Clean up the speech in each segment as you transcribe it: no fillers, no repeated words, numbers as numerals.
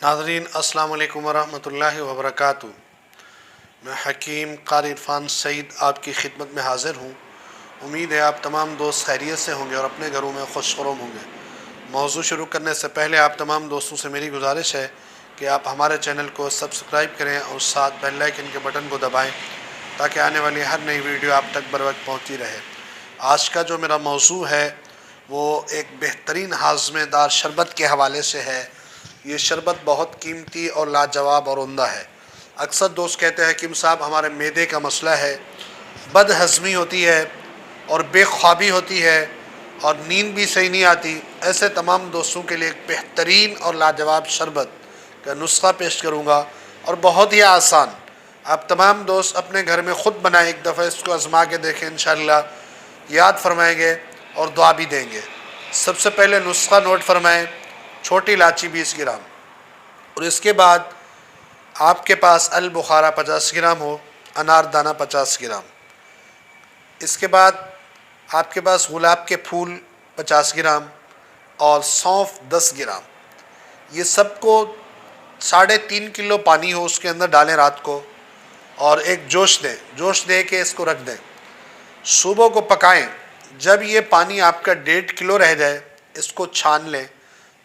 नाज़रीन अस्सलाम वालेकुम वरहमतुल्लाहि वबरकातुहू। मैं हकीम क़ारी इरफ़ान सईद आपकी खिदमत में हाज़िर हूँ। उम्मीद है आप तमाम दोस्त खैरियत से होंगे और अपने घरों में खुशखुरम होंगे। मौज़ू शुरू करने से पहले आप तमाम दोस्तों से मेरी गुजारिश है कि आप हमारे चैनल को सब्सक्राइब करें और साथ बेल आइकन के बटन को दबाएं ताकि आने वाली हर नई वीडियो आप तक बर वक्त पहुँचती रहे। आज का जो मेरा मौज़ू है वो एक बेहतरीन हाज़मेदार शरबत के हवाले से है। ये शरबत बहुत कीमती और लाजवाब और उम्दा है। अक्सर दोस्त कहते हैं कि साहब हमारे मैदे का मसला है, बदहज़मी होती है और बेख्वाबी होती है और नींद भी सही नहीं आती। ऐसे तमाम दोस्तों के लिए एक बेहतरीन और लाजवाब शरबत का नुस्खा पेश करूँगा और बहुत ही आसान। आप तमाम दोस्त अपने घर में ख़ुद बनाएं, एक दफ़ा इसको आज़मा के देखें, इंशाअल्लाह याद फरमाएंगे और दुआ भी देंगे। सबसे पहले नुस्खा नोट फरमाएं। छोटी इलायची 20 ग्राम और इसके बाद आपके पास अल बुखारा 50 ग्राम हो, अनारदाना 50 ग्राम। इसके बाद आपके पास गुलाब के फूल 50 ग्राम और सौंफ 10 ग्राम। ये सबको 3.5 किलो पानी हो उसके अंदर डालें रात को और एक जोश दे के इसको रख दें। सुबह को पकाएं। जब ये पानी आपका 1.5 किलो रह जाए इसको छान लें।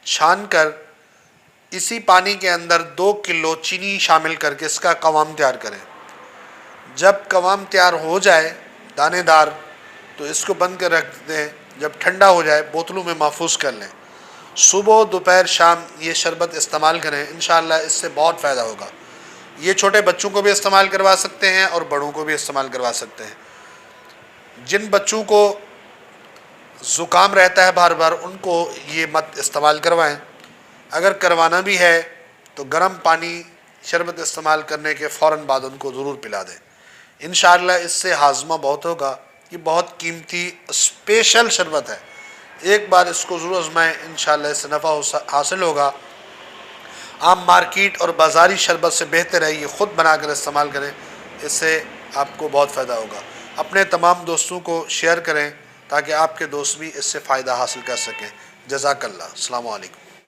छान कर इसी पानी के अंदर 2 किलो चीनी शामिल करके इसका कवाम तैयार करें। जब कवाम तैयार हो जाए दानेदार तो इसको बंद कर रख दें। जब ठंडा हो जाए बोतलों में महफूज कर लें। सुबह दोपहर शाम ये शरबत इस्तेमाल करें, इंशाअल्लाह इससे बहुत फ़ायदा होगा। ये छोटे बच्चों को भी इस्तेमाल करवा सकते हैं और बड़ों को भी इस्तेमाल करवा सकते हैं। जिन बच्चों को ज़ुकाम रहता है बार बार उनको ये मत इस्तेमाल करवाएं। अगर करवाना भी है तो गर्म पानी शरबत इस्तेमाल करने के फ़ौरन बाद उनको ज़रूर पिला दें। इंशाअल्लाह इससे हाजमा बहुत होगा। ये बहुत कीमती स्पेशल शरबत है। एक बार इसको ज़रूर आज़माएं, इंशाअल्लाह इससे नफ़ा हासिल होगा। आप मार्केट और बाज़ारी शरबत से बेहतर है ये ख़ुद बनाकर इस्तेमाल करें, इससे आपको बहुत फ़ायदा होगा। अपने तमाम दोस्तों को शेयर करें ताकि आपके दोस्त भी इससे फ़ायदा हासिल कर सकें। जज़ाकल्लाह। अस्सलामु अलैकुम।